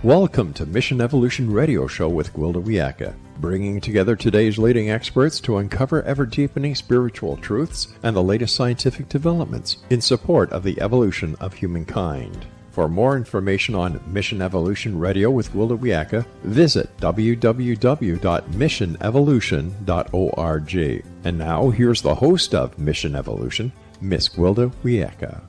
Welcome to Mission Evolution Radio Show with Gwilda Wiyaka, bringing together today's leading experts to uncover ever-deepening spiritual truths and the latest scientific developments in support of the evolution of humankind. For more information on Mission Evolution Radio with Gwilda Wiyaka, visit www.missionevolution.org. And now, here's the host of Mission Evolution, Miss Gwilda Wiyaka.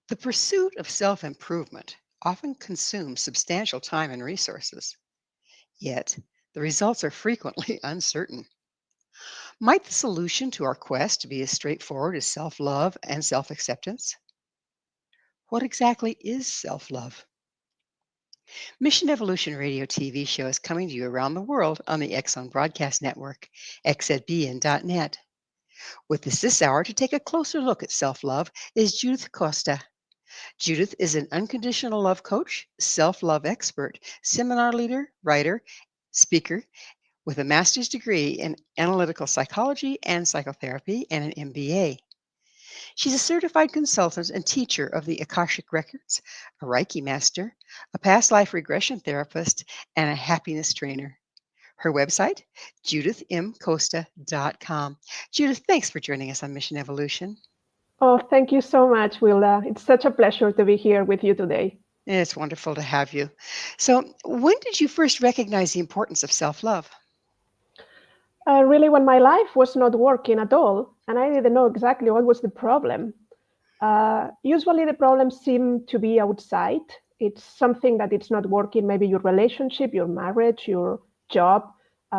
The pursuit of self-improvement often consumes substantial time and resources, yet the results are frequently uncertain. Might the solution to our quest be as straightforward as self-love and self-acceptance? What exactly is self-love? Mission Evolution Radio TV show is coming to you around the world on the X Zone Broadcast Network, xzbn.net. With us this hour to take a closer look at self-love is Judith Costa. Judith is an unconditional love coach, self-love expert, seminar leader, writer, speaker with a master's degree in analytical psychology and psychotherapy and an MBA. She's a certified consultant and teacher of the Akashic Records, a Reiki Master, a past life regression therapist, and a happiness trainer. Her website, judithmcosta.com. Judith, thanks for joining us on Mission Evolution. Oh, thank you so much, Gwilda. It's such a pleasure to be here with you today. It's wonderful to have you. So, when did you first recognize the importance of self-love? Really, when my life was not working at all, and I didn't know exactly what was the problem. Usually the problems seem to be outside. It's something that it's not working, maybe your relationship, your marriage, your job,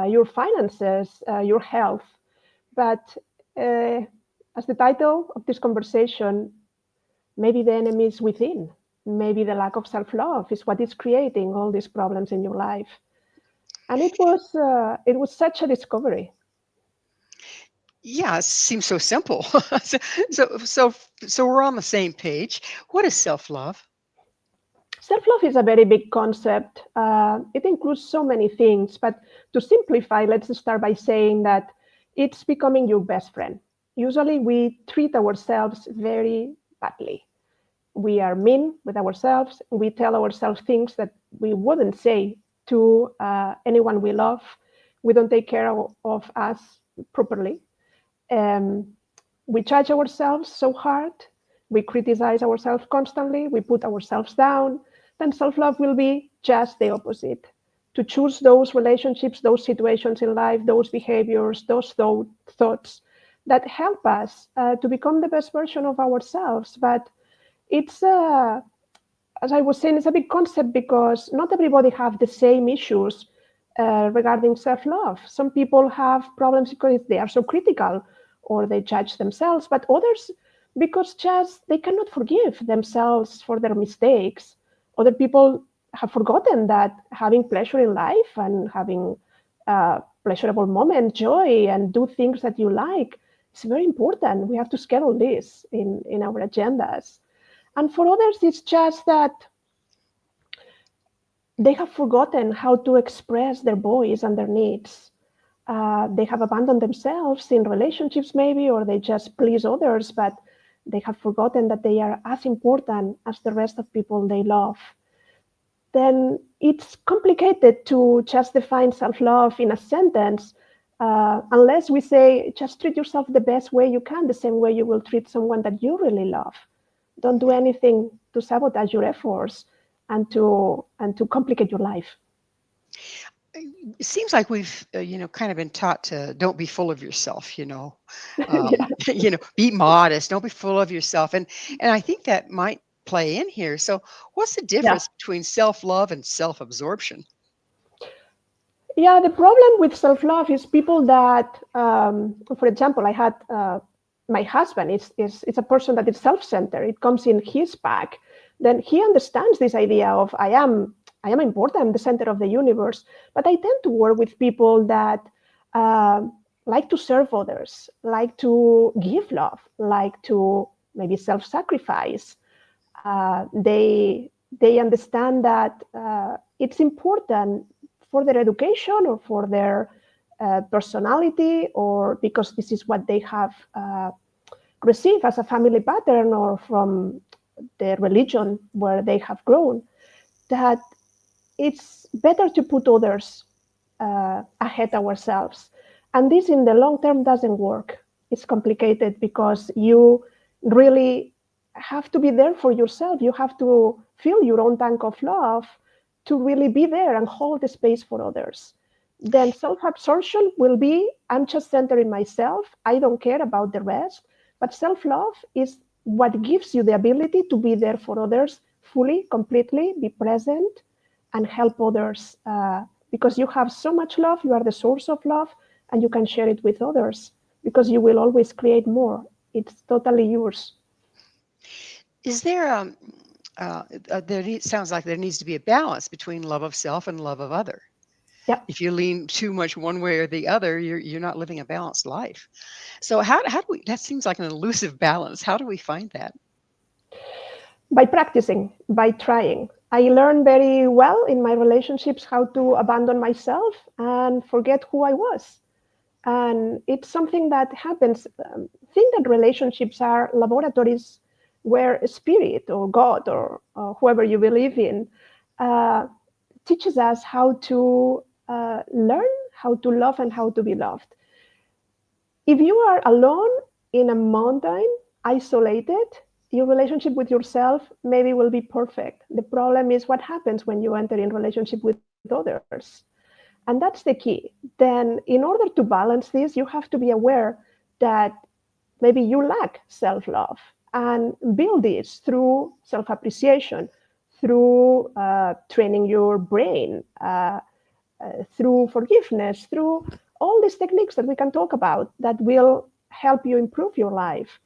your finances, your health. But as the title of this conversation, maybe the enemy is within. Maybe the lack of self-love is what is creating all these problems in your life. And it was such a discovery. Yeah, it seems so simple. So we're on the same page. What is self-love? Self-love is a very big concept. It includes so many things, but to simplify, let's start by saying that it's becoming your best friend. Usually we treat ourselves very badly. We are mean with ourselves. We tell ourselves things that we wouldn't say to anyone we love. We don't take care of us properly. We judge ourselves so hard. We criticize ourselves constantly. We put ourselves down. Then self-love will be just the opposite. To choose those relationships, those situations in life, those behaviors, those thoughts that help us to become the best version of ourselves. But it's, as I was saying, it's a big concept because not everybody have the same issues regarding self-love. Some people have problems because they are so critical or they judge themselves, but others because just they cannot forgive themselves for their mistakes. Other people have forgotten that having pleasure in life and having pleasurable moments, joy, and do things that you like, it's very important. We have to schedule this in our agendas. And for others, it's just that they have forgotten how to express their voice and their needs. They have abandoned themselves in relationships maybe, or they just please others, but they have forgotten that they are as important as the rest of people they love. Then it's complicated to just define self-love in a sentence, unless we say, just treat yourself the best way you can, the same way you will treat someone that you really love. Don't do anything to sabotage your efforts and to complicate your life. It seems like we've, kind of been taught to don't be full of yourself, Yeah. Be modest, don't be full of yourself. And I think that might play in here. So what's the difference between self-love and self-absorption? Yeah, the problem with self-love is people that, for example, I had my husband, it's a person that is self-centered. It comes in his back. Then he understands this idea of I am important, I'm the center of the universe. But I tend to work with people that like to serve others, like to give love, like to maybe self-sacrifice. They understand that it's important for their education or for their personality, or because this is what they have received as a family pattern or from the religion where they have grown, that it's better to put others ahead ourselves. And this in the long term doesn't work. It's complicated because you really have to be there for yourself. You have to fill your own tank of love to really be there and hold the space for others. Then self-absorption will be, I'm just centering myself. I don't care about the rest. But self-love is what gives you the ability to be there for others fully, completely, be present, and help others. Because you have so much love, you are the source of love, and you can share it with others because you will always create more. It's totally yours. Is there sounds like there needs to be a balance between love of self and love of other. Yeah. If you lean too much one way or the other, you're not living a balanced life. So how do we, that seems like an elusive balance. How do we find that? By practicing, by trying. I learned very well in my relationships how to abandon myself and forget who I was. And it's something that happens. Think that relationships are laboratories where spirit or God or whoever you believe in teaches us how to learn how to love and how to be loved. If you are alone in a mountain, isolated, your relationship with yourself maybe will be perfect. The problem is what happens when you enter in relationship with others. And that's the key. Then in order to balance this, you have to be aware that maybe you lack self-love and build this through self-appreciation, through training your brain, through forgiveness, through all these techniques that we can talk about that will help you improve your life.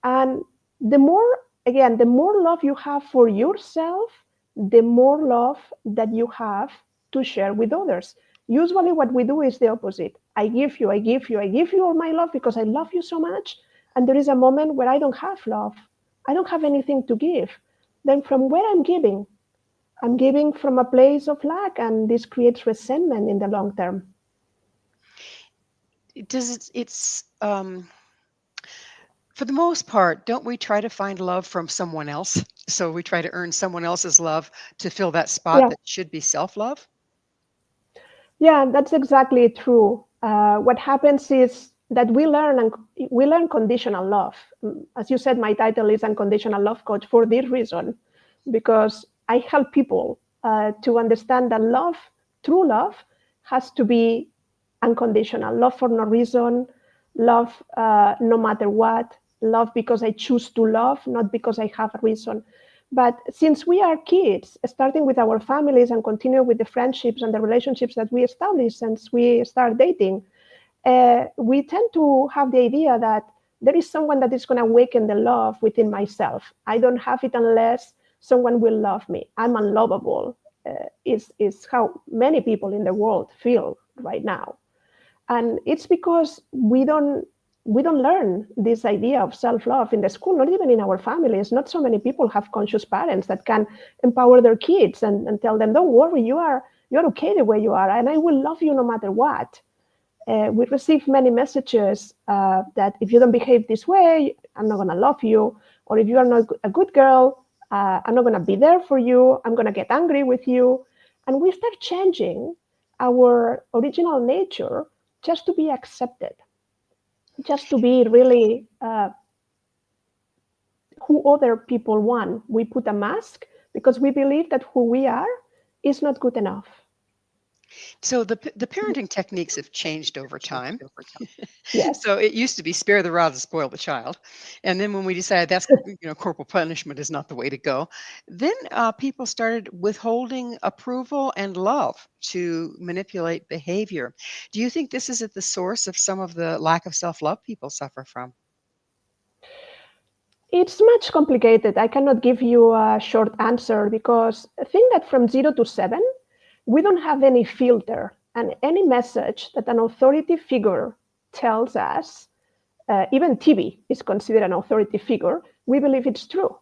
And the more love you have for yourself, the more love that you have to share with others. Usually what we do is the opposite. I give you all my love because I love you so much. And there is a moment where I don't have love. I don't have anything to give. Then from where I'm giving from a place of lack, and this creates resentment in the long term. It's for the most part, don't we try to find love from someone else? So we try to earn someone else's love to fill that spot Yeah, that should be self-love? yeah, that's exactly true. What happens is that we learn conditional love. As you said, my title is Unconditional Love Coach for this reason, because I help people to understand that love, true love, has to be unconditional. Love for no reason, love no matter what, love because I choose to love, not because I have a reason. But since we are kids, starting with our families and continue with the friendships and the relationships that we establish since we start dating, we tend to have the idea that there is someone that is going to awaken the love within myself. I don't have it unless someone will love me. I'm unlovable, is how many people in the world feel right now. And it's because we don't learn this idea of self-love in the school, not even in our families. Not so many people have conscious parents that can empower their kids and tell them, don't worry, you're okay the way you are, and I will love you no matter what. We receive many messages that if you don't behave this way, I'm not going to love you. Or if you are not a good girl, I'm not going to be there for you. I'm going to get angry with you. And we start changing our original nature just to be accepted, just to be really who other people want. We put a mask because we believe that who we are is not good enough. So the parenting techniques have changed over time. Yes. So it used to be spare the rod to spoil the child. And then when we decided that's, corporal punishment is not the way to go, then people started withholding approval and love to manipulate behavior. Do you think this is at the source of some of the lack of self-love people suffer from? It's much complicated. I cannot give you a short answer because I think that from 0 to 7, we don't have any filter, and any message that an authority figure tells us, even TV is considered an authority figure, we believe it's true.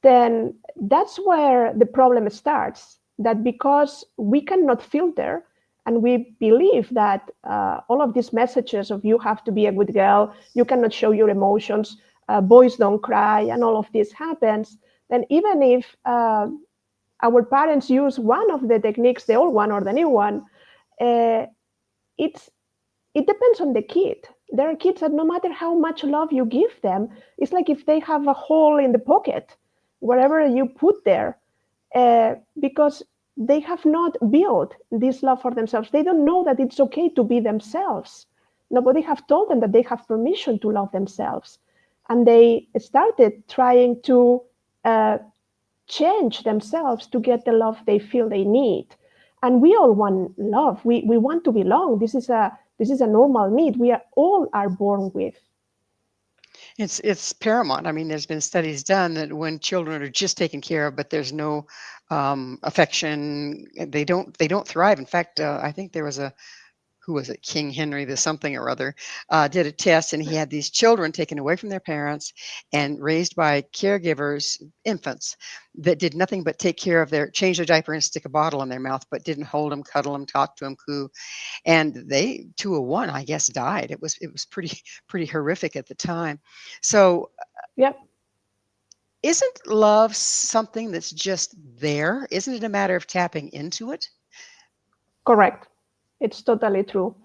Then that's where the problem starts, that because we cannot filter and we believe that all of these messages of you have to be a good girl, you cannot show your emotions, boys don't cry, and all of this happens, then even if our parents use one of the techniques, the old one or the new one, uh, it's it depends on the kid. There are kids that no matter how much love you give them, it's like if they have a hole in the pocket, wherever you put there, because they have not built this love for themselves. They don't know that it's okay to be themselves. Nobody have told them that they have permission to love themselves. And they started trying to uh, change themselves to get the love they feel they need. And we all want love. We want to belong. This is a normal need we are all are born with. It's paramount. I mean, there's been studies done that when children are just taken care of, but there's no affection, they don't thrive. In fact, I think there was a who was it, King Henry, the something or other, did a test, and he had these children taken away from their parents and raised by caregivers, infants, that did nothing but take care of change their diaper and stick a bottle in their mouth, but didn't hold them, cuddle them, talk to them, coo. And they, 201, I guess, died. It was pretty horrific at the time. So Yep, isn't love something that's just there? Isn't it a matter of tapping into it? correct. It's totally true.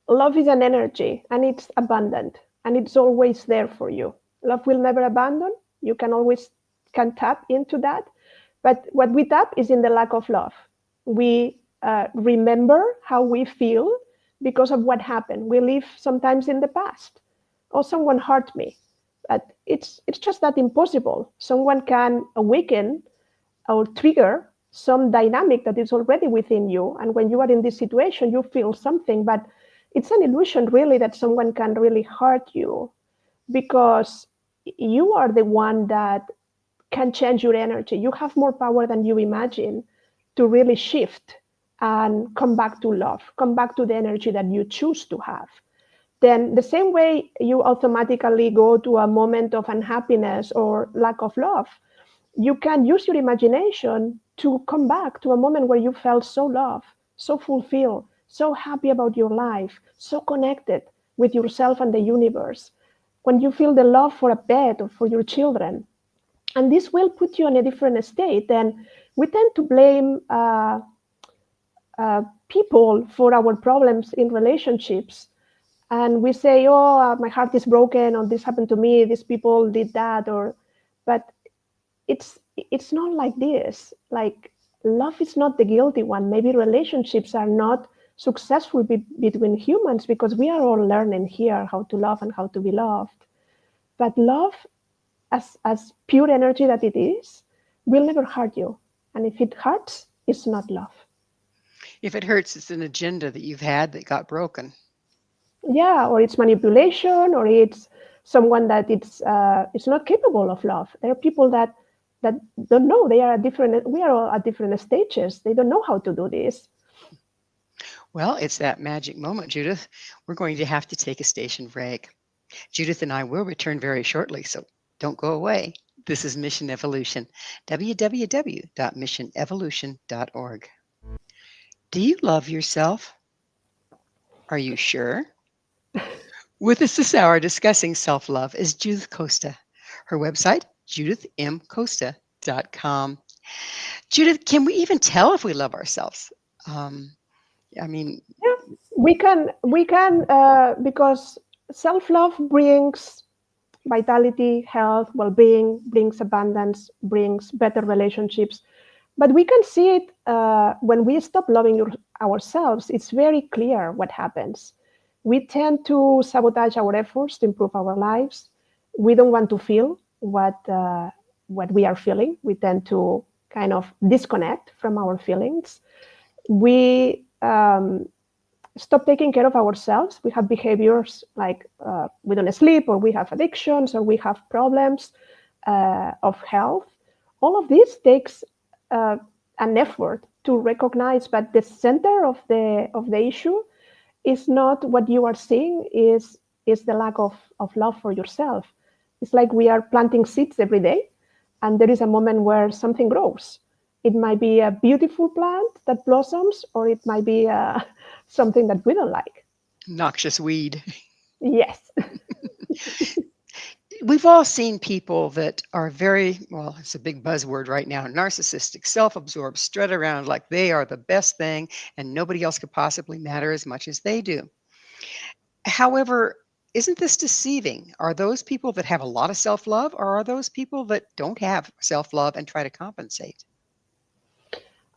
Love is an energy and it's abundant and it's always there for you. Love will never abandon. You can always can tap into that. But what we tap is in the lack of love. We remember how we feel because of what happened. We live sometimes in the past. Oh, someone hurt me. But it's just that impossible. Someone can awaken or trigger some dynamic that is already within you. And when you are in this situation, you feel something, but it's an illusion really that someone can really hurt you because you are the one that can change your energy. You have more power than you imagine to really shift and come back to love, come back to the energy that you choose to have. Then, the same way you automatically go to a moment of unhappiness or lack of love, you can use your imagination to come back to a moment where you felt so loved, so fulfilled, so happy about your life, so connected with yourself and the universe. When you feel the love for a pet or for your children, and this will put you in a different state. Then we tend to blame people for our problems in relationships, and we say, "Oh, my heart is broken," or "This happened to me. These people did that," or, but it's not like this. Like love is not the guilty one. Maybe relationships are not successful between humans because we are all learning here how to love and how to be loved. But love, as pure energy that it is, will never hurt you. And if it hurts, it's not love. If it hurts, it's an agenda that you've had that got broken. Yeah, or it's manipulation, or it's someone that it's not capable of love. There are people that don't know. They are at different. We are all at different stages. They don't know how to do this. Well, it's that magic moment, Judith. We're going to have to take a station break. Judith and I will return very shortly, so don't go away. This is Mission Evolution, www.missionevolution.org. Do you love yourself? Are you sure? With us this hour discussing self-love is Judith Costa. Her website, judithmcosta.com. Judith, can we even tell if we love ourselves? I mean, Yeah, we can because self-love brings vitality, health, well-being, brings abundance, brings better relationships. But we can see it when we stop loving ourselves. It's very clear what happens. We tend to sabotage our efforts to improve our lives. We don't want to feel what we are feeling. We tend to kind of disconnect from our feelings. We stop taking care of ourselves. We have behaviors like we don't sleep, or we have addictions, or we have problems of health. All of this takes an effort to recognize, but the center of the issue is not what you are seeing, is the lack of love for yourself. It's like we are planting seeds every day, and there is a moment where something grows. It might be a beautiful plant that blossoms, or it might be something that we don't like. noxious weed. Yes. We've all seen people that are very, well, it's a big buzzword right now, narcissistic, self-absorbed, strut around like they are the best thing and nobody else could possibly matter as much as they do. However, isn't this deceiving? Are those people that have a lot of self-love, or are those people that don't have self-love and try to compensate?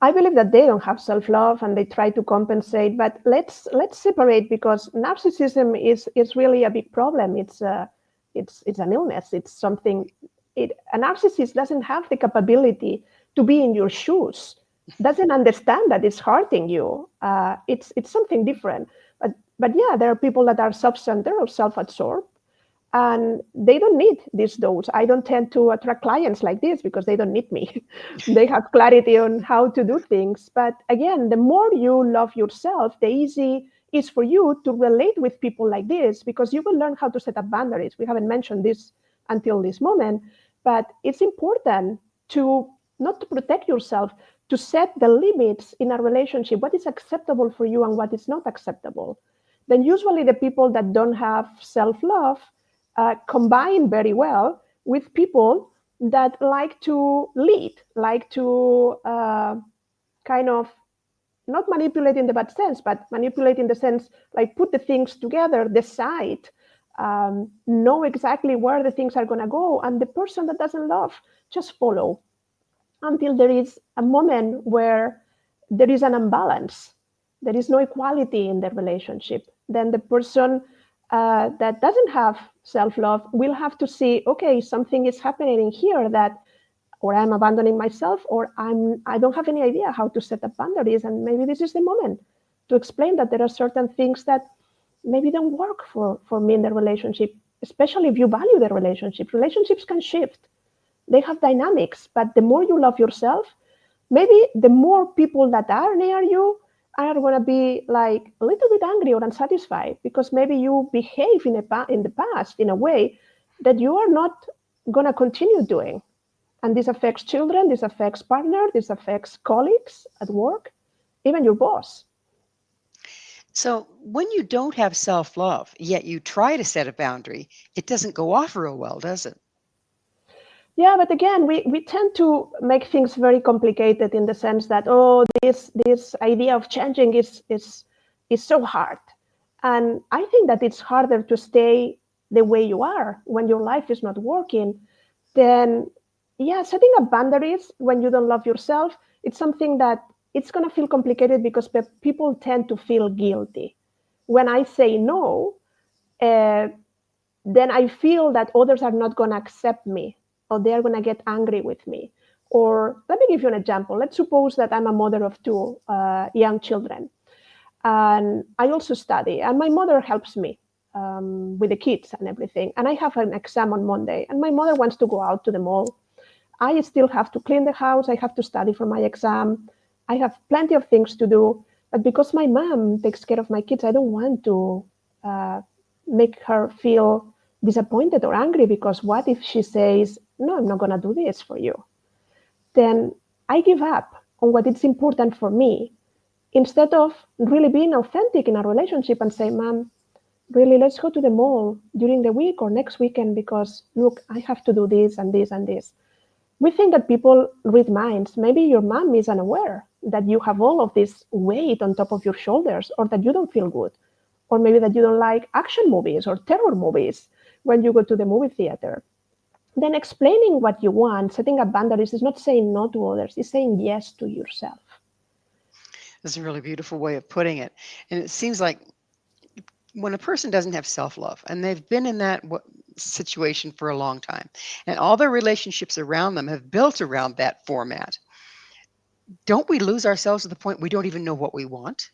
I believe that they don't have self-love and they try to compensate. But let's separate, because narcissism is really a big problem. It's an illness. It's something. A narcissist doesn't have the capability to be in your shoes. Doesn't understand that it's hurting you. It's something different. But yeah, there are people that are self-centered or self-absorbed, and they don't need this dose. I don't tend to attract clients like this because they don't need me. They have clarity on how to do things. But again, the more you love yourself, the easy is for you to relate with people like this, because you will learn how to set up boundaries. We haven't mentioned this until this moment, but it's important to not to protect yourself, to set the limits in a relationship, what is acceptable for you and what is not acceptable. Then usually the people that don't have self-love combine very well with people that like to lead, like to kind of not manipulate in the bad sense, but manipulate in the sense like put the things together, decide, know exactly where the things are going to go. And the person that doesn't love, just follow until there is a moment where there is an imbalance. There is no equality in the relationship. Then the person that doesn't have self-love will have to see, okay, something is happening in here that, or I'm abandoning myself, or I don't have any idea how to set up boundaries. And maybe this is the moment to explain that there are certain things that maybe don't work for me in the relationship, especially if you value the relationship. Relationships can shift. They have dynamics, but the more you love yourself, maybe the more people that are near you are going to be like a little bit angry or unsatisfied, because maybe you behave in the past in a way that you are not going to continue doing. And this affects children, this affects partner, this affects colleagues at work, even your boss. So when you don't have self-love, yet you try to set a boundary, it doesn't go off real well, does it? Yeah, but again, we tend to make things very complicated in the sense that, oh, this idea of changing is so hard. And I think that it's harder to stay the way you are when your life is not working. Then, yeah, setting up boundaries when you don't love yourself, it's something that it's going to feel complicated because people tend to feel guilty. When I say no, then I feel that others are not going to accept me, or they're going to get angry with me. Or let me give you an example. Let's suppose that I'm a mother of two young children, and I also study, and my mother helps me with the kids and everything. And I have an exam on Monday, and my mother wants to go out to the mall. I still have to clean the house. I have to study for my exam. I have plenty of things to do. But because my mom takes care of my kids, I don't want to make her feel disappointed or angry, because what if she says, no, I'm not going to do this for you? Then I give up on what is important for me, instead of really being authentic in a relationship and say, Mom, really, let's go to the mall during the week or next weekend, because look, I have to do this and this and this. We think that people read minds. Maybe your mom is unaware that you have all of this weight on top of your shoulders, or that you don't feel good, or maybe that you don't like action movies or terror movies when you go to the movie theater. Then explaining what you want, setting up boundaries, is not saying no to others, it's saying yes to yourself. That's a really beautiful way of putting it. And it seems like when a person doesn't have self-love and they've been in that situation for a long time, and all their relationships around them have built around that format, don't we lose ourselves to the point we don't even know what we want?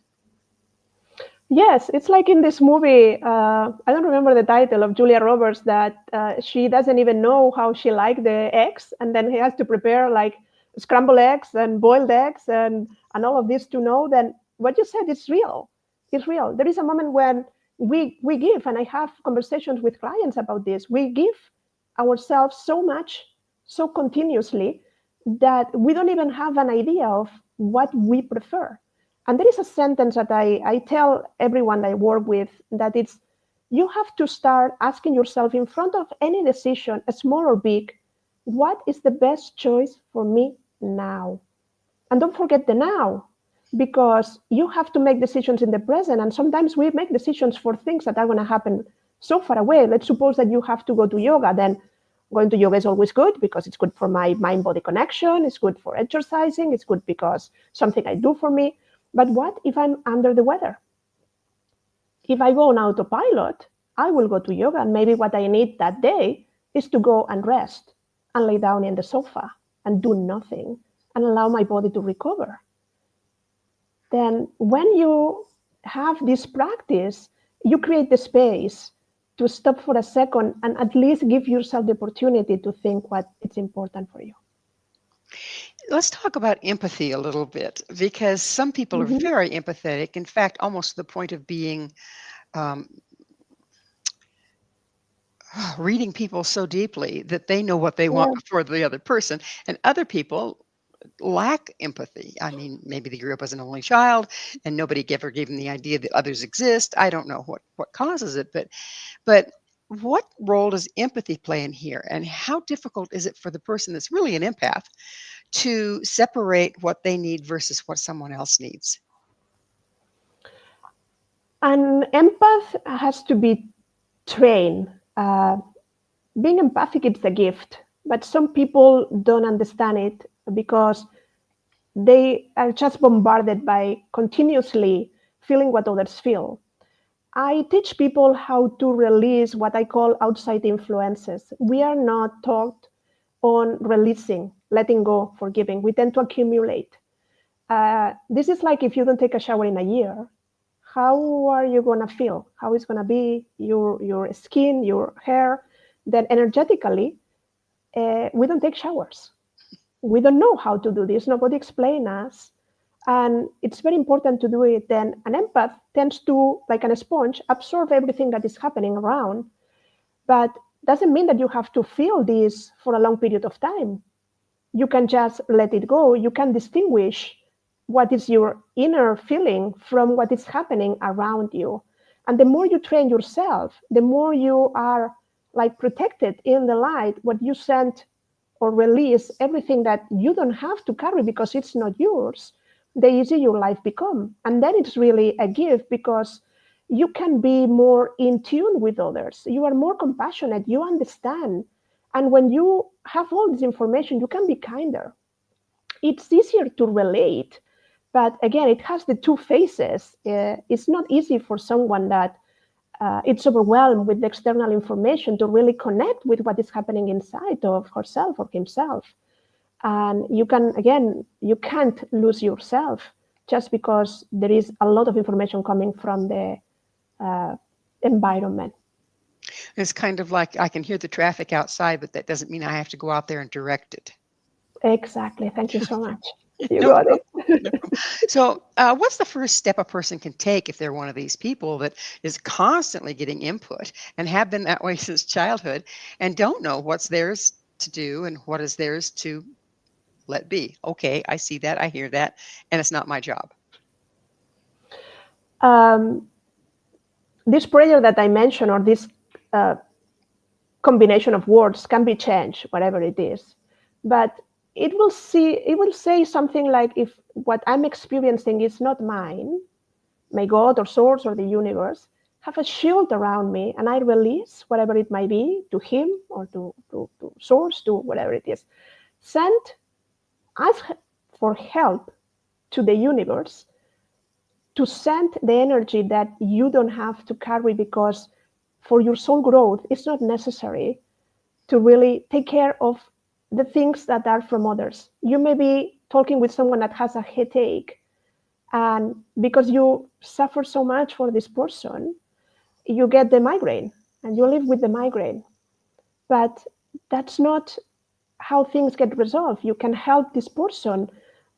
Yes, it's like in this movie, I don't remember the title, of Julia Roberts, that she doesn't even know how she liked the eggs, and then he has to prepare like scrambled eggs and boiled eggs and all of this to know. Then what you said is real. It's real. There is a moment when we give, and I have conversations with clients about this, we give ourselves so much, so continuously, that we don't even have an idea of what we prefer. And there is a sentence that I tell everyone I work with, that it's, You have to start asking yourself in front of any decision, small or big, what is the best choice for me now? And don't forget the now, because you have to make decisions in the present. And sometimes we make decisions for things that are going to happen so far away. Let's suppose that you have to go to yoga. Then going to yoga is always good because it's good for my mind-body connection. It's good for exercising. It's good because something I do for me. But what if I'm under the weather? If I go on autopilot, I will go to yoga. And maybe what I need that day is to go and rest and lay down in the sofa and do nothing and allow my body to recover. Then when you have this practice, you create the space to stop for a second and at least give yourself the opportunity to think what is important for you. Let's talk about empathy a little bit, because some people are very empathetic. In fact, almost to the point of being reading people so deeply that they know what they want for the other person. And other people lack empathy. I mean, maybe they grew up as an only child and nobody ever gave them the idea that others exist. I don't know what causes it, but what role does empathy play in here? And how difficult is it for the person that's really an empath to separate what they need versus what someone else needs? An empath has to be trained. Being empathic is a gift, but some people don't understand it because they are just bombarded by continuously feeling what others feel. I teach people how to release what I call outside influences. We are not taught on releasing, letting go, forgiving. We tend to accumulate. This is like if you don't take a shower in a year, how are you going to feel? How is going to be your skin, your hair? Then energetically, we don't take showers. We don't know how to do this. Nobody explained us. And it's very important to do it. Then an empath tends to, like a sponge, absorb everything that is happening around. But doesn't mean that you have to feel this for a long period of time. You can just let it go. You can distinguish what is your inner feeling from what is happening around you. And the more you train yourself, the more you are like protected in the light, what you send or release, everything that you don't have to carry because it's not yours, the easier your life become. And then it's really a gift because you can be more in tune with others. You are more compassionate. You understand. And when you have all this information, you can be kinder. It's easier to relate. But again, it has the two faces. It's not easy for someone that it's overwhelmed with the external information to really connect with what is happening inside of herself or himself. And you can't lose yourself just because there is a lot of information coming from the environment. It's kind of like I can hear the traffic outside, but that doesn't mean I have to go out there and direct it. Exactly. Thank you so much. You got it. No. So what's the first step a person can take if they're one of these people that is constantly getting input and have been that way since childhood and don't know what's theirs to do and what is theirs to let be? Okay, I see that, I hear that, and it's not my job. This prayer that I mentioned, or this combination of words, can be changed, whatever it is. But it will say something like, if what I'm experiencing is not mine, may God or source or the universe have a shield around me, and I release whatever it might be to him or to source, to whatever it is. Ask for help to the universe to send the energy that you don't have to carry, because for your soul growth, it's not necessary to really take care of the things that are from others. You may be talking with someone that has a headache, and because you suffer so much for this person, you get the migraine and you live with the migraine. But that's not how things get resolved. You can help this person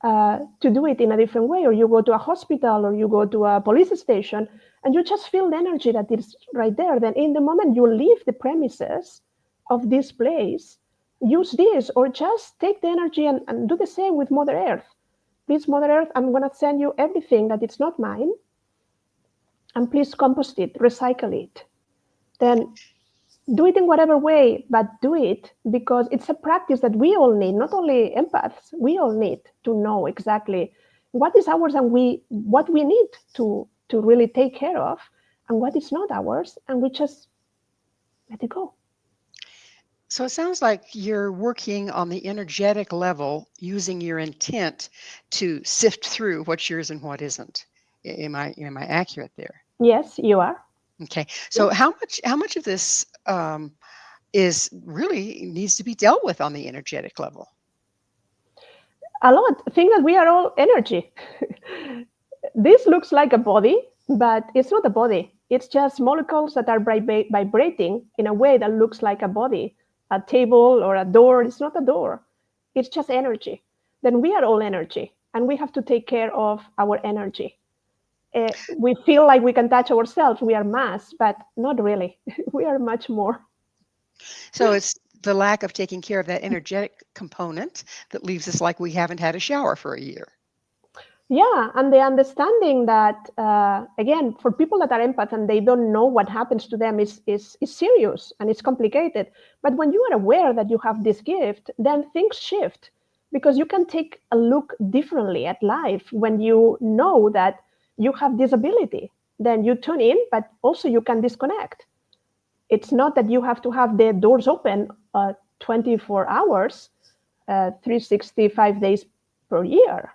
to do it in a different way, or you go to a hospital or you go to a police station and you just feel the energy that is right there. Then in the moment you leave the premises of this place, use this, or just take the energy and do the same with Mother Earth. Please, Mother Earth, I'm going to send you everything that it's not mine, and please compost it, recycle it. then do it in whatever way, but do it, because it's a practice that we all need, not only empaths, we all need to know exactly what is ours and what we need to really take care of, and what is not ours, and we just let it go. So it sounds like you're working on the energetic level using your intent to sift through what's yours and what isn't. Am I accurate there? Yes, you are. Okay. So how much of this is really needs to be dealt with on the energetic level? A lot. Think that we are all energy. This looks like a body, but it's not a body. It's just molecules that are vibrating in a way that looks like a body. A table or a door, it's not a door. It's just energy. Then we are all energy, and we have to take care of our energy. We feel like we can touch ourselves. We are mass, but not really. We are much more. So it's the lack of taking care of that energetic component that leaves us like we haven't had a shower for a year. Yeah, and the understanding that, again, for people that are empaths and they don't know what happens to them is serious and it's complicated. But when you are aware that you have this gift, then things shift, because you can take a look differently at life when you know that you have this ability. Then you tune in, but also you can disconnect. It's not that you have to have the doors open 24 hours, 365 days per year.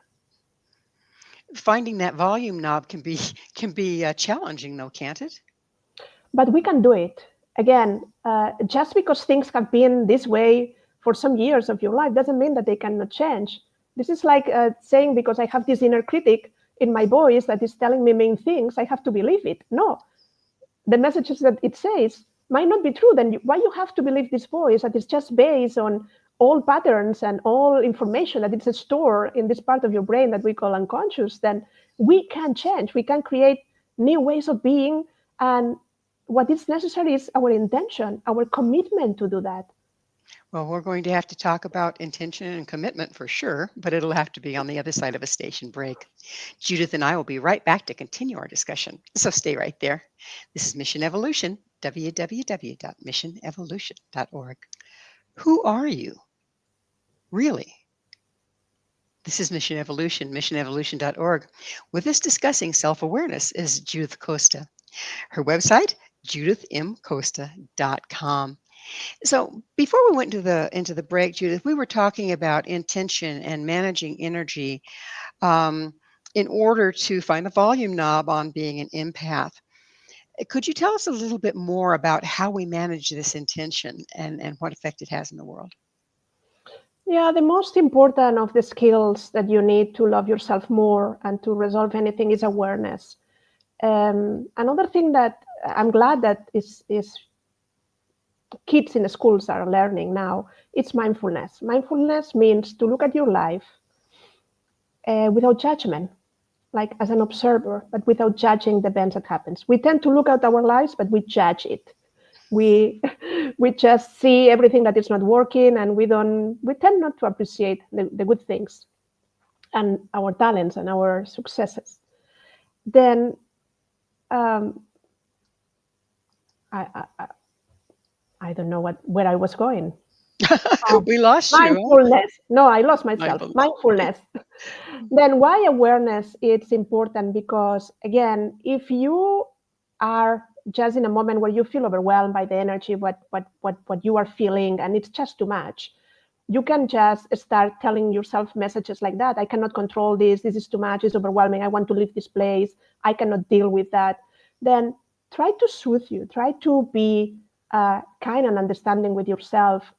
Finding that volume knob can be challenging, though, can't it? But we can do it. Again, just because things have been this way for some years of your life doesn't mean that they cannot change. This is like saying, because I have this inner critic in my voice that is telling me mean things, I have to believe it. No, the messages that it says might not be true. Then why you have to believe this voice that is just based on all patterns and all information that it's stored in this part of your brain that we call unconscious? Then we can change. We can create new ways of being. And what is necessary is our intention, our commitment to do that. Well, we're going to have to talk about intention and commitment for sure, but it'll have to be on the other side of a station break. Judith and I will be right back to continue our discussion. So stay right there. This is Mission Evolution, www.missionevolution.org. Who are you? Really? This is Mission Evolution, missionevolution.org. With us discussing self-awareness is Judith Costa. Her website, judithmcosta.com. So before we went into the break, Judith, we were talking about intention and managing energy in order to find the volume knob on being an empath. Could you tell us a little bit more about how we manage this intention and what effect it has in the world? Yeah, the most important of the skills that you need to love yourself more and to resolve anything is awareness. Another thing that I'm glad that is kids in the schools are learning now, it's mindfulness. Mindfulness means to look at your life without judgment, like as an observer, but without judging the events that happens. We tend to look at our lives, but we judge it. We just see everything that is not working, and we tend not to appreciate the good things and our talents and our successes. Then I don't know where I was going. We lost you. Mindfulness. No, I lost myself. Mindfulness. Then why awareness? It's important because, again, if you are just in a moment where you feel overwhelmed by the energy, what you are feeling, and it's just too much, you can just start telling yourself messages like that. I cannot control this. This is too much. It's overwhelming. I want to leave this place. I cannot deal with that. Then try to soothe you. Try to be kind and understanding with yourself,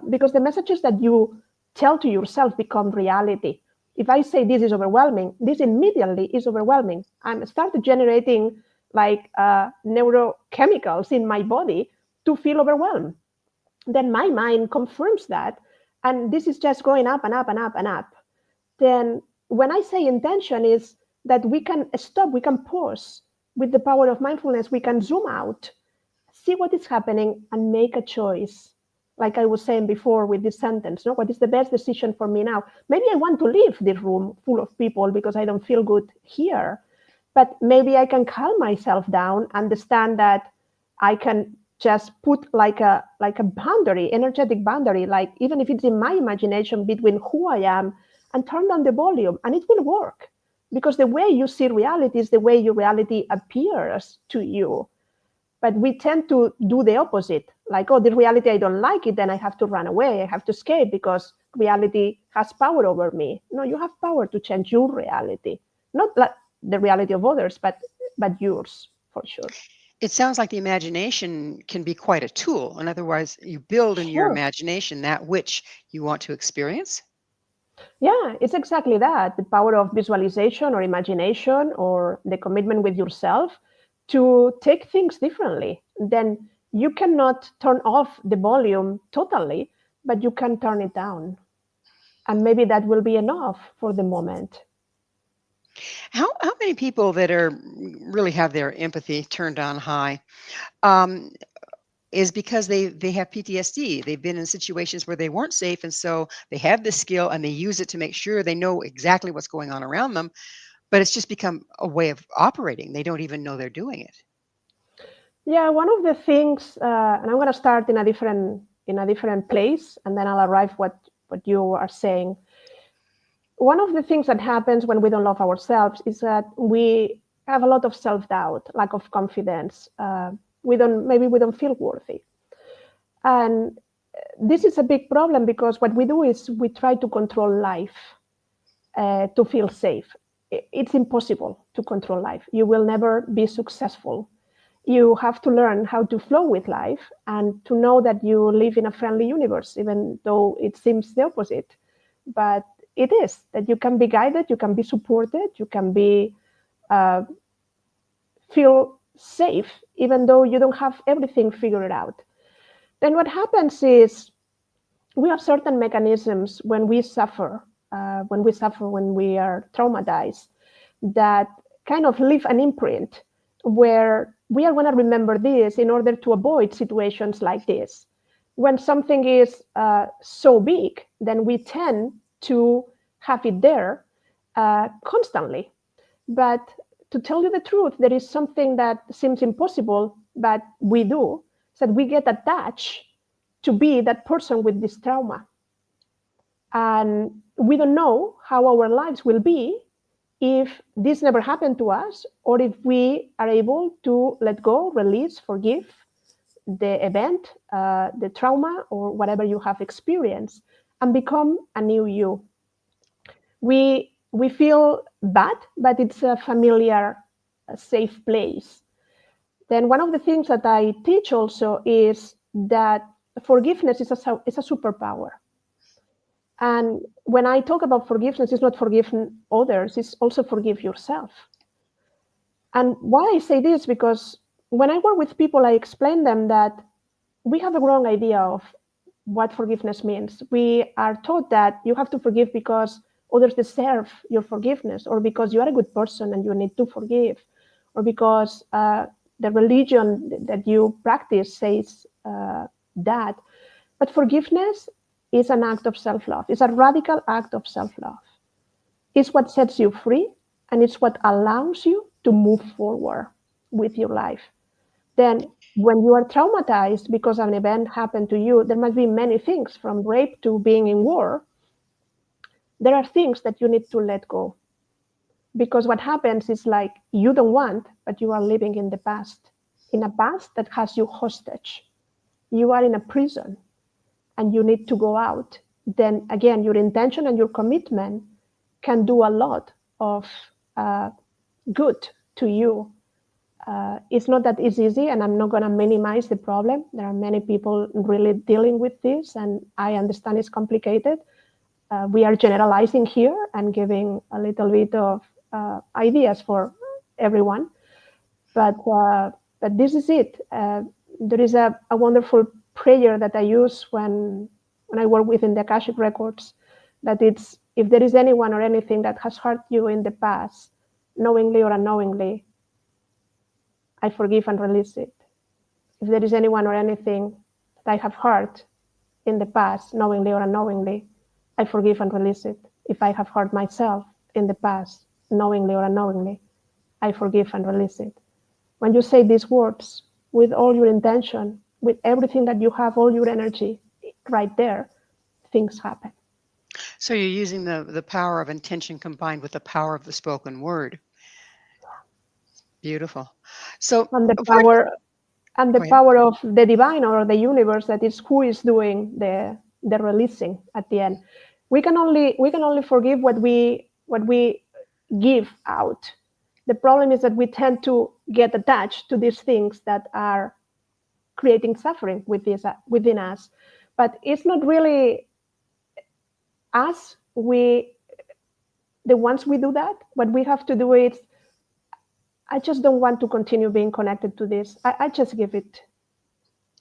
because the messages that you tell to yourself become reality. If I say this is overwhelming, this immediately is overwhelming. I'm started generating like neurochemicals in my body to feel overwhelmed. Then my mind confirms that, and this is just going up and up and up and up. Then when I say intention is that we can stop, we can pause with the power of mindfulness, we can zoom out, see what is happening, and make a choice. Like I was saying before with this sentence, no? What is the best decision for me now? Maybe I want to leave this room full of people because I don't feel good here. But maybe I can calm myself down, understand that I can just put like a boundary, energetic boundary, like even if it's in my imagination between who I am, and turn down the volume, and it will work. Because the way you see reality is the way your reality appears to you. But we tend to do the opposite. Like, oh, the reality, I don't like it, then I have to run away, I have to escape because reality has power over me. No, you have power to change your reality. Not like the reality of others, but yours, for sure. It sounds like the imagination can be quite a tool. In other words, you build in your Sure. imagination that which you want to experience. Yeah, it's exactly that. The power of visualization or imagination or the commitment with yourself to take things differently. Then you cannot turn off the volume totally, but you can turn it down. And maybe that will be enough for the moment. How many people that are really have their empathy turned on high um, is because they have PTSD. They've been in situations where they weren't safe, and so they have this skill and they use it to make sure they know exactly what's going on around them. But it's just become a way of operating. They don't even know they're doing it. Yeah, one of the things, and I'm going to start in a different place, and then I'll arrive what you are saying. One of the things that happens when we don't love ourselves is that we have a lot of self-doubt, lack of confidence. We don't feel worthy, and this is a big problem because what we do is we try to control life to feel safe. It's impossible to control life. You will never be successful. You have to learn how to flow with life and to know that you live in a friendly universe, even though it seems the opposite. But it is that you can be guided, you can be supported, you can be feel safe, even though you don't have everything figured out. Then what happens is we have certain mechanisms when we suffer, when we are traumatized, that kind of leave an imprint where we are going to remember this in order to avoid situations like this. When something is so big, then we tend to have it there constantly. But to tell you the truth, there is something that seems impossible, but we do, so that we get attached to be that person with this trauma. And we don't know how our lives will be if this never happened to us, or if we are able to let go, release, forgive the event, the trauma, or whatever you have experienced, and become a new you. We feel bad, but it's a familiar, safe place. Then one of the things that I teach also is that forgiveness is a superpower. And when I talk about forgiveness, it's not forgiving others, it's also forgive yourself. And why I say this, because when I work with people, I explain them that we have a wrong idea of what forgiveness means. We are taught that you have to forgive because others deserve your forgiveness, or because you are a good person and you need to forgive, or because the religion that you practice says that. But forgiveness is an act of self-love. It's a radical act of self-love. It's what sets you free, and it's what allows you to move forward with your life. Then when you are traumatized because an event happened to you, there must be many things, from rape to being in war. There are things that you need to let go. Because what happens is, like, you don't want, but you are living in the past, in a past that has you hostage. You are in a prison and you need to go out. Then again, your intention and your commitment can do a lot of good to you. It's not that it's easy, and I'm not going to minimize the problem. There are many people really dealing with this, and I understand it's complicated. We are generalizing here and giving a little bit of ideas for everyone, but this is it. There is a wonderful prayer that I use when I work within the Akashic Records, that it's, if there is anyone or anything that has hurt you in the past, knowingly or unknowingly, I forgive and release it. If there is anyone or anything that I have hurt in the past, knowingly or unknowingly, I forgive and release it. If I have hurt myself in the past, knowingly or unknowingly, I forgive and release it. When you say these words with all your intention with everything that you have, all your energy right there, things happen. So you're using the power of intention combined with the power of the spoken word. Beautiful. So And the what? power and the Go ahead. power of the divine or the universe, that is who is doing the releasing at the end. We can only forgive what we give out. The problem is that we tend to get attached to these things that are creating suffering within us. But it's not really us, the ones we do that. What we have to do is, I just don't want to continue being connected to this. I just give it.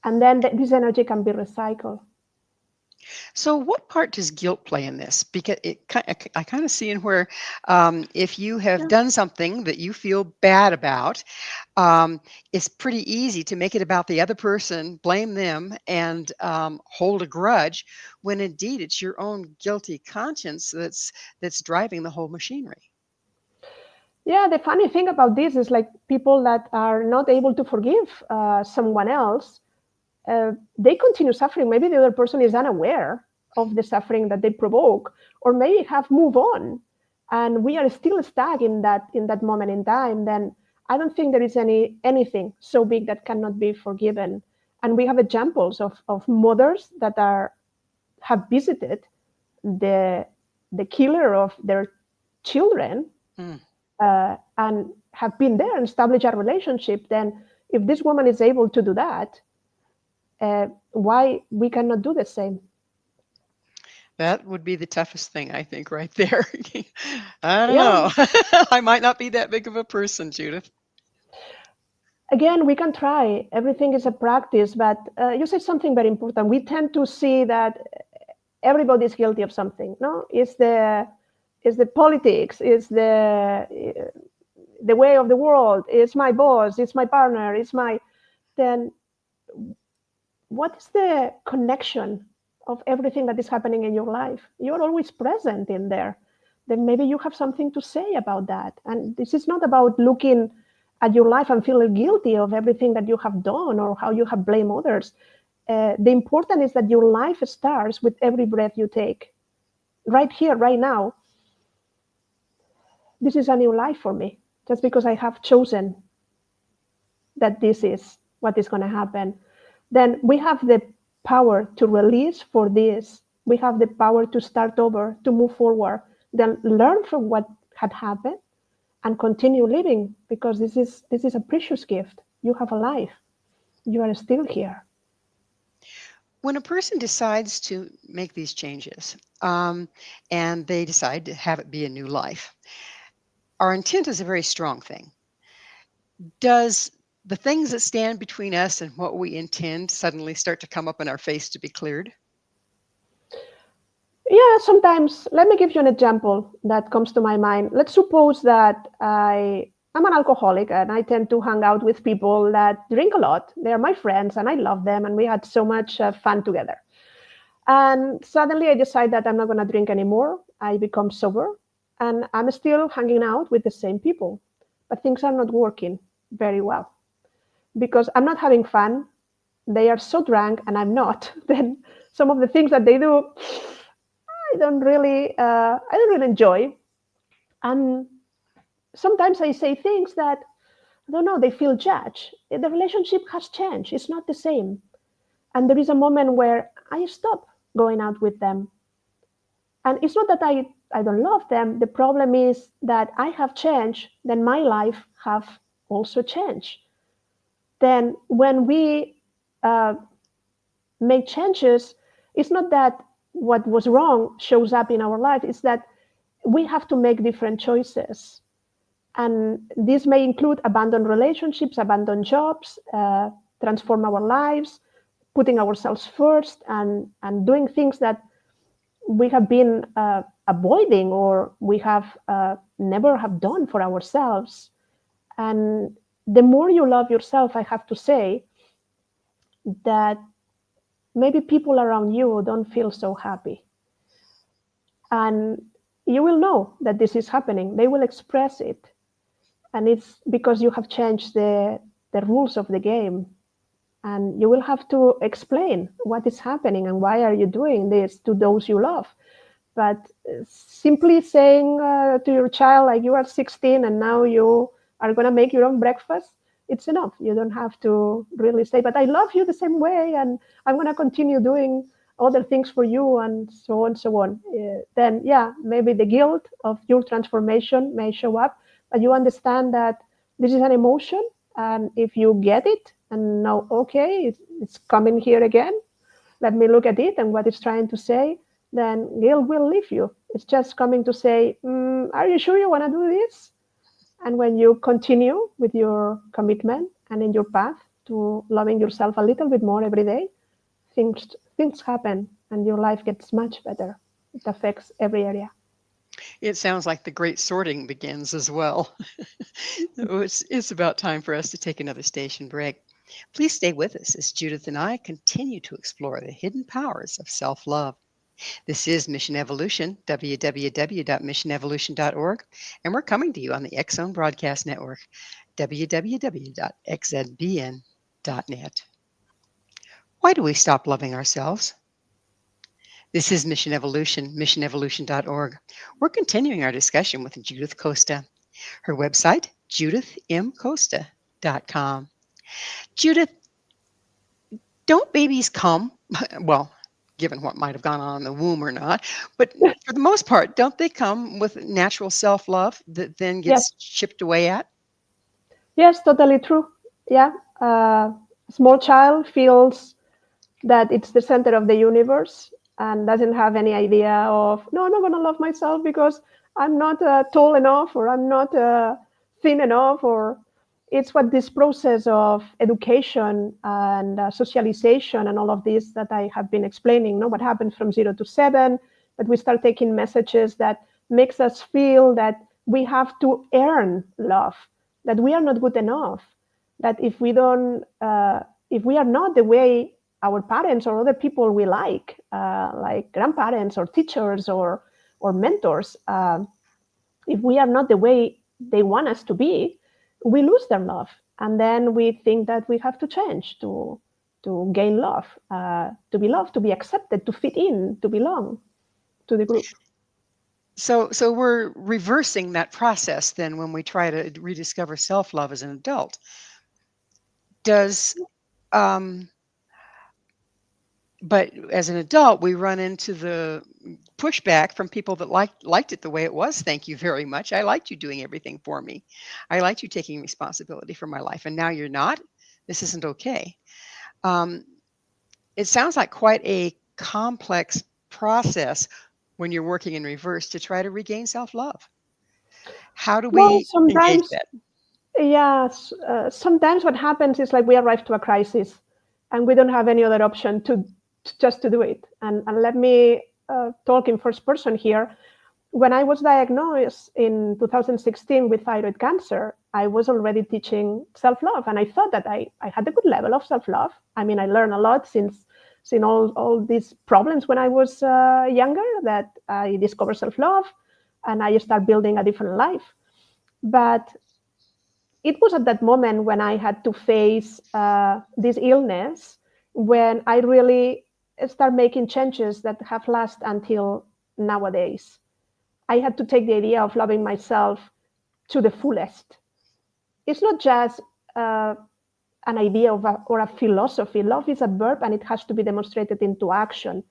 And then this energy can be recycled. So what part does guilt play in this? Because I kind of see in where if you have done something that you feel bad about, it's pretty easy to make it about the other person, blame them, and hold a grudge, when indeed it's your own guilty conscience that's driving the whole machinery. Yeah, the funny thing about this is, like, people that are not able to forgive someone else, they continue suffering. Maybe the other person is unaware of the suffering that they provoke, or maybe have moved on, and we are still stuck in that moment in time. Then I don't think there is anything so big that cannot be forgiven. And we have examples of mothers that have visited the killer of their children, Mm. and have been there and established a relationship. Then if this woman is able to do that, why we cannot do the same? That would be the toughest thing, I think, right there. I don't Yeah. know. I might not be that big of a person, Judith. Again, we can try. Everything is a practice, but you said something very important. We tend to see that everybody is guilty of something. No, it's the politics, it's the way of the world, it's my boss, it's my partner, it's my. Then what is the connection of everything that is happening in your life? You're always present in there. Then maybe you have something to say about that. And this is not about looking at your life and feeling guilty of everything that you have done or how you have blamed others. The important is that your life starts with every breath you take. Right here, right now, this is a new life for me, just because I have chosen that this is what is going to happen. Then we have the power to release for this. We have the power to start over, to move forward, then learn from what had happened and continue living, because this is a precious gift. You have a life. You are still here. When a person decides to make these changes, and they decide to have it be a new life, our intent is a very strong thing. Does the things that stand between us and what we intend suddenly start to come up in our face to be cleared? Yeah, sometimes. Let me give you an example that comes to my mind. Let's suppose that I'm an alcoholic and I tend to hang out with people that drink a lot. They are my friends and I love them and we had so much fun together. And suddenly I decide that I'm not going to drink anymore. I become sober and I'm still hanging out with the same people. But things are not working very well because I'm not having fun. They are so drunk and I'm not. Then some of the things that they do, I don't really enjoy. And sometimes I say things that, I don't know, they feel judged. The relationship has changed. It's not the same. And there is a moment where I stop going out with them. And it's not that I don't love them. The problem is that I have changed, then my life have also changed. Then when we uh, make changes, it's not that what was wrong shows up in our life. It's that we have to make different choices. And this may include abandon relationships, abandon jobs, transform our lives, putting ourselves first, and doing things that we have been avoiding or we have never have done for ourselves. And the more you love yourself, I have to say that maybe people around you don't feel so happy. And you will know that this is happening. They will express it. And it's because you have changed the rules of the game. And you will have to explain what is happening and why are you doing this to those you love. But simply saying to your child, like, you are 16 and now you are going to make your own breakfast, it's enough. You don't have to really say, but I love you the same way and I'm going to continue doing other things for you, and so on and so on. Then, yeah, maybe the guilt of your transformation may show up, but you understand that this is an emotion. And if you get it and know, okay, it's coming here again, let me look at it and what it's trying to say, then guilt will leave you. It's just coming to say, are you sure you want to do this? And when you continue with your commitment and in your path to loving yourself a little bit more every day, things happen and your life gets much better. It affects every area. It sounds like the great sorting begins as well. It's about time for us to take another station break. Please stay with us as Judith and I continue to explore the hidden powers of self-love. This is Mission Evolution, www.missionevolution.org, and we're coming to you on the X Zone Broadcast Network, www.xzbn.net. Why do we stop loving ourselves? This is Mission Evolution, missionevolution.org. We're continuing our discussion with Judith Costa. Her website, judithmcosta.com. Judith, don't babies come? Well, given what might have gone on in the womb or not, but for the most part, don't they come with natural self-love that then Yes, gets chipped away at? yes, totally true. Yeah, a small child feels that it's the center of the universe and doesn't have any idea of, no, I'm not going to love myself because I'm not tall enough, or I'm not thin enough, or it's what this process of education and socialization and all of this that I have been explaining, what happens from 0 to 7, that we start taking messages that makes us feel that we have to earn love, that we are not good enough, that if we don't, if we are not the way our parents or other people we like grandparents or teachers or mentors, if we are not the way they want us to be, we lose their love, and then we think that we have to change to gain love, to be loved, to be accepted, to fit in, to belong to the group. So we're reversing that process then when we try to rediscover self-love as an adult. Does But as an adult, we run into the pushback from people that liked it the way it was. Thank you very much. I liked you doing everything for me. I liked you taking responsibility for my life, and now you're not. This isn't okay. Um, it sounds like quite a complex process when you're working in reverse to try to regain self-love. How do Well, we engage sometimes, that? yes, sometimes what happens is like we arrive to a crisis and we don't have any other option just to do it. And let me talk in first person here. When I was diagnosed in 2016 with thyroid cancer, I was already teaching self-love, and I thought that I had a good level of self-love. I mean, I learned a lot since all these problems when I was younger, that I discovered self-love and I started building a different life. But it was at that moment when I had to face this illness, when I really start making changes that have lasted until nowadays. I had to take the idea of loving myself to the fullest. It's not just an idea of or a philosophy. Love is a verb and it has to be demonstrated into action.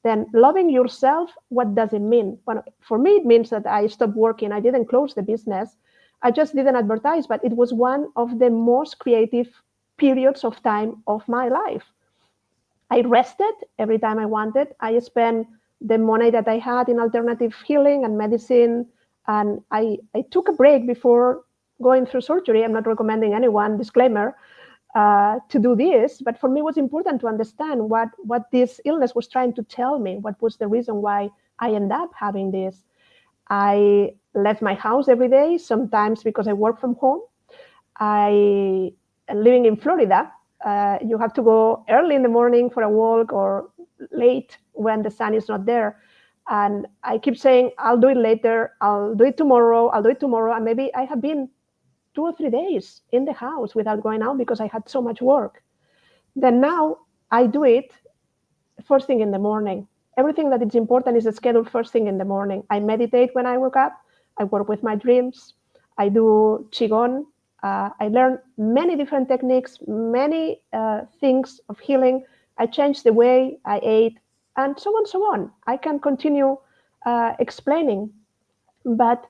Then loving yourself, what does it mean? Well, for me, it means that I stopped working. I didn't close the business. I just didn't advertise, but it was one of the most creative periods of time of my life. I rested every time I wanted. I spent the money that I had in alternative healing and medicine, and I took a break before going through surgery. I'm not recommending anyone, disclaimer, to do this, but for me it was important to understand what this illness was trying to tell me, what was the reason why I end up having this. I left my house every day, sometimes because I work from home. I living in Florida, you have to go early in the morning for a walk or late when the sun is not there. And I keep saying, I'll do it later, I'll do it tomorrow, I'll do it tomorrow. And maybe I have been 2 or 3 days in the house without going out because I had so much work. Then now I do it first thing in the morning. Everything that is important is scheduled first thing in the morning. I meditate when I wake up. I work with my dreams. I do qigong. I learn many different techniques, many things of healing. I change the way I ate, and so on, so on. I can continue explaining, but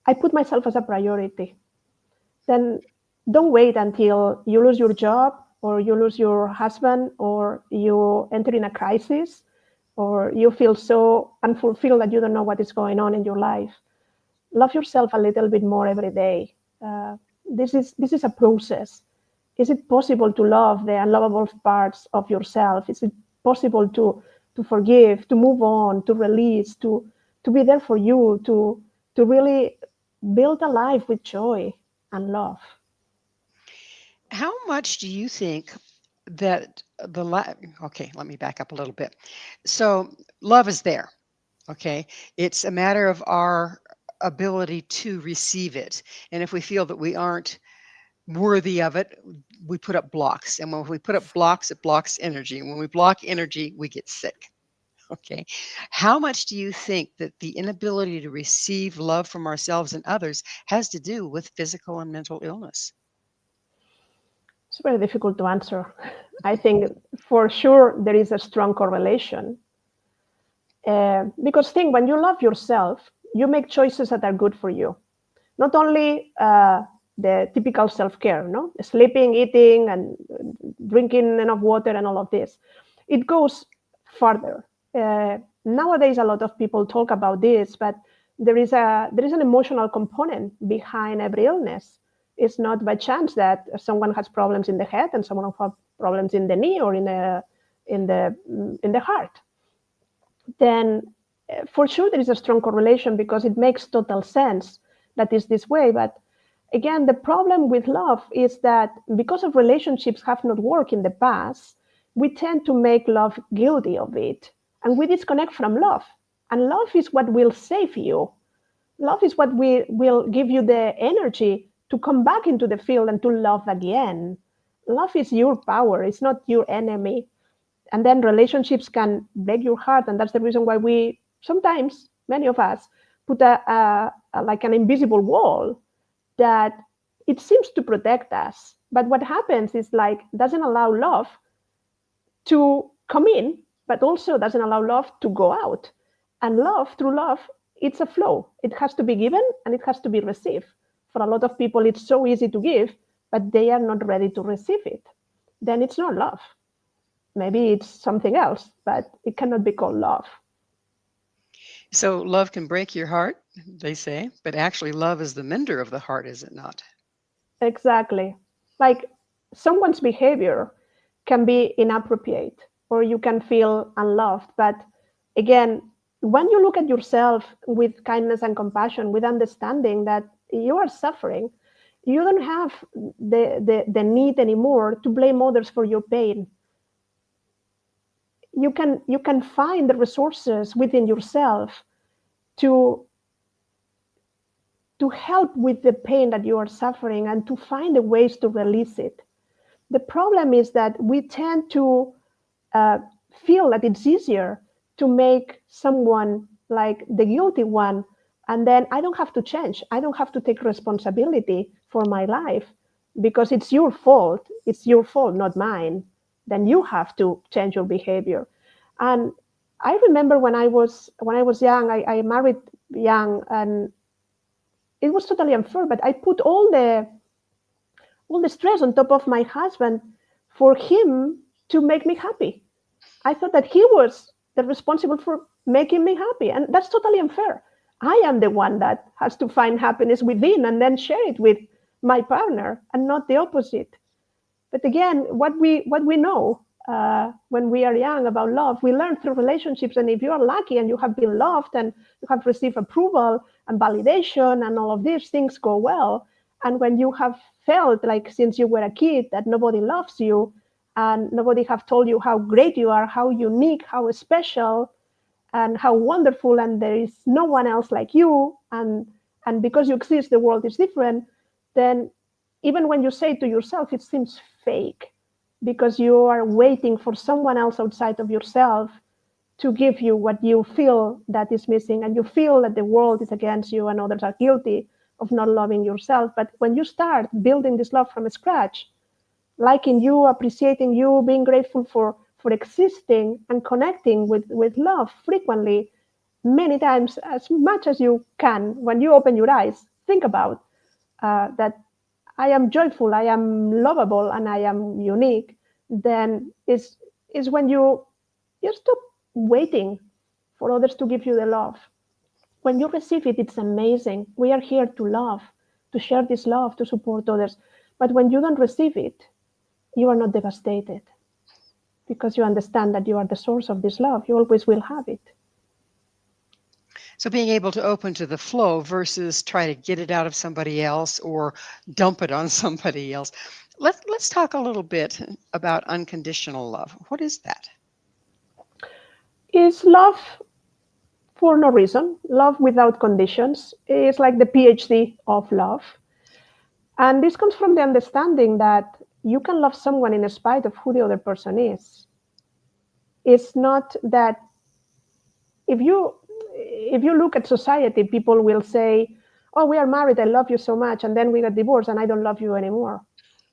I put myself as a priority. Then don't wait until you lose your job or you lose your husband or you enter in a crisis or you feel so unfulfilled that you don't know what is going on in your life. Love yourself a little bit more every day. This is a process. Is it possible to love the unlovable parts of yourself? Is it possible to forgive, to move on, to release, to be there for you, to really build a life with joy and love? How much do you think that okay, let me back up a little bit. So love is there. Okay. It's a matter of our ability to receive it. And if we feel that we aren't worthy of it, we put up blocks. And when we put up blocks, it blocks energy. And when we block energy, we get sick. Okay. How much do you think that the inability to receive love from ourselves and others has to do with physical and mental illness? It's very difficult to answer. I think for sure there is a strong correlation. Because think, when you love yourself, you make choices that are good for you. Not only the typical self-care, no, sleeping, eating, and drinking enough water, and all of this. It goes further. Nowadays, a lot of people talk about this, but there is an emotional component behind every illness. It's not by chance that someone has problems in the head and someone has problems in the knee or in the heart. Then for sure there is a strong correlation because it makes total sense that it's this way. But again, the problem with love is that because of relationships have not worked in the past, we tend to make love guilty of it. And we disconnect from love. And love is what will save you. Love is what will give you the energy to come back into the field and to love again. Love is your power. It's not your enemy. And then relationships can break your heart. And that's the reason why we sometimes, many of us, put like an invisible wall that it seems to protect us. But what happens is like doesn't allow love to come in, but also doesn't allow love to go out. And love, through love, it's a flow. It has to be given and it has to be received. For a lot of people, it's so easy to give, but they are not ready to receive it. Then it's not love. Maybe it's something else, but it cannot be called love. So love can break your heart, they say, but actually love is the mender of the heart, is it not? Exactly. Like someone's behavior can be inappropriate or you can feel unloved. But again, when you look at yourself with kindness and compassion, with understanding that you are suffering, you don't have the need anymore to blame others for your pain. You can find the resources within yourself to help with the pain that you are suffering and to find the ways to release it. The problem is that we tend to feel that it's easier to make someone like the guilty one, and then I don't have to change. I don't have to take responsibility for my life because it's your fault. It's your fault, not mine. Then you have to change your behavior. And I remember when I was young, I married young, and it was totally unfair. But I put all the stress on top of my husband for him to make me happy. I thought that he was the responsible for making me happy, and that's totally unfair. I am the one that has to find happiness within and then share it with my partner, and not the opposite. But again, what we know when we are young about love, we learn through relationships. And if you are lucky and you have been loved and you have received approval and validation and all of these things go well, and when you have felt like since you were a kid that nobody loves you and nobody have told you how great you are, how unique, how special, and how wonderful, and there is no one else like you, and because you exist, the world is different, then even when you say it to yourself, it seems fake because you are waiting for someone else outside of yourself to give you what you feel that is missing, and you feel that the world is against you and others are guilty of not loving yourself. But when you start building this love from scratch, liking you, appreciating you, being grateful for existing and connecting with love frequently, many times, as much as you can, when you open your eyes, think about that I am joyful, I am lovable, and I am unique, then is when you stop waiting for others to give you the love. When you receive it, it's amazing. We are here to love, to share this love, to support others. But when you don't receive it, you are not devastated because you understand that you are the source of this love. You always will have it. So being able to open to the flow versus try to get it out of somebody else or dump it on somebody else. Let's talk a little bit about unconditional love. What is that? Is love for no reason. Love without conditions is like the PhD of love. And this comes from the understanding that you can love someone in spite of who the other person is. It's not that if you look at society, people will say, "Oh, we are married. I love you so much," and then we get divorced, and I don't love you anymore.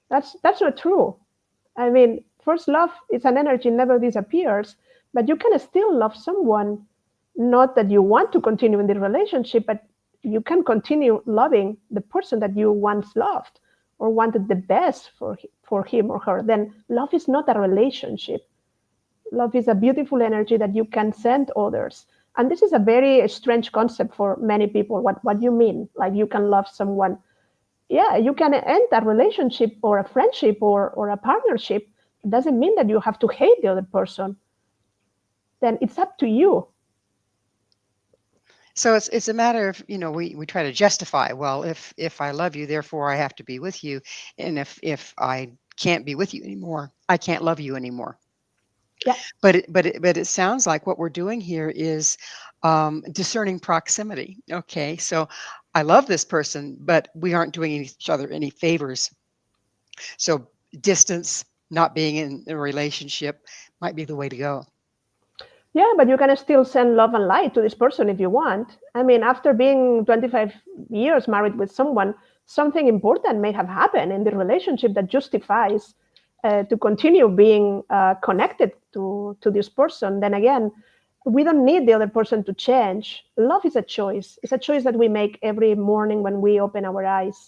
That's not true. I mean, first, love is an energy, never disappears, but you can still love someone. Not that you want to continue in the relationship, but you can continue loving the person that you once loved or wanted the best for him or her. Then love is not a relationship. Love is a beautiful energy that you can send others. And this is a very strange concept for many people. What do you mean? Like you can love someone? Yeah, you can end a relationship or a friendship or a partnership. It doesn't mean that you have to hate the other person. Then it's up to you. So it's a matter of, we try to justify, well, if I love you, therefore I have to be with you. And if I can't be with you anymore, I can't love you anymore. Yeah. But it sounds like what we're doing here is discerning proximity. Okay, so I love this person, but we aren't doing each other any favors. So distance, not being in a relationship, might be the way to go. Yeah, but you can still send love and light to this person if you want. I mean, after being 25 years married with someone, something important may have happened in the relationship that justifies to continue being connected to this person. Then again, we don't need the other person to change. Love is a choice. It's a choice that we make every morning when we open our eyes.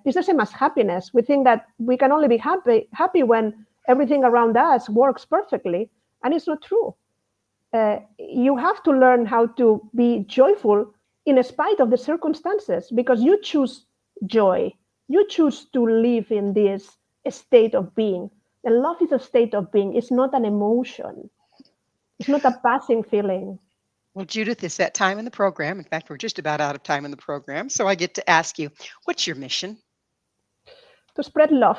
It's the same as happiness. We think that we can only be happy when everything around us works perfectly, and it's not true. You have to learn how to be joyful in spite of the circumstances because you choose joy. You choose to live in this state of being. And love is a state of being. It's not an emotion. It's not a passing feeling. Well, Judith, it's that time in the program. In fact, we're just about out of time in the program. So I get to ask you, what's your mission? To spread love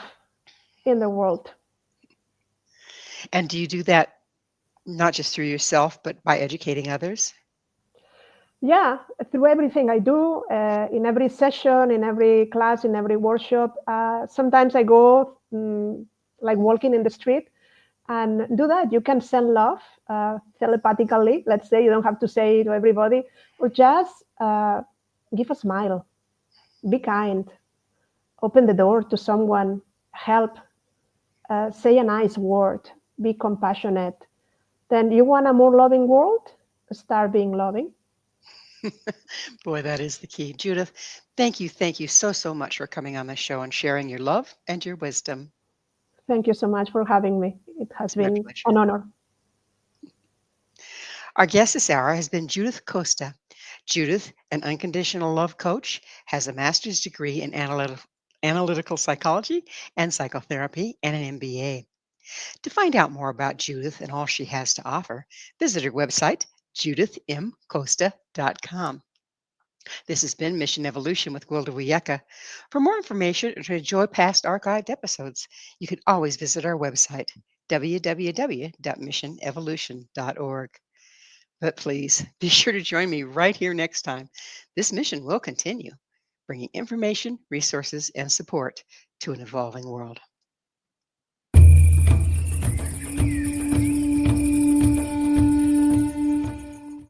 in the world. And do you do that not just through yourself, but by educating others? Yeah, through everything I do, in every session, in every class, in every workshop. Sometimes I go like walking in the street and do that. You can send love telepathically. Let's say you don't have to say to everybody, or just give a smile, be kind, open the door to someone, help, say a nice word, be compassionate. Then you want a more loving world? Start being loving. Boy, that is the key. Judith, thank you so much for coming on the show and sharing your love and your wisdom. Thank you so much for having me. It has It's my been pleasure. an honor. Our guest this hour has been Judith Costa. Judith, an unconditional love coach, has a master's degree in analytical psychology and psychotherapy and an MBA. To find out more about Judith and all she has to offer, visit her website, judithmcosta.com. This has been Mission Evolution with Gwilda Wiyaka. For more information or to enjoy past archived episodes, you can always visit our website, www.missionevolution.org. But please be sure to join me right here next time. This mission will continue, bringing information, resources, and support to an evolving world.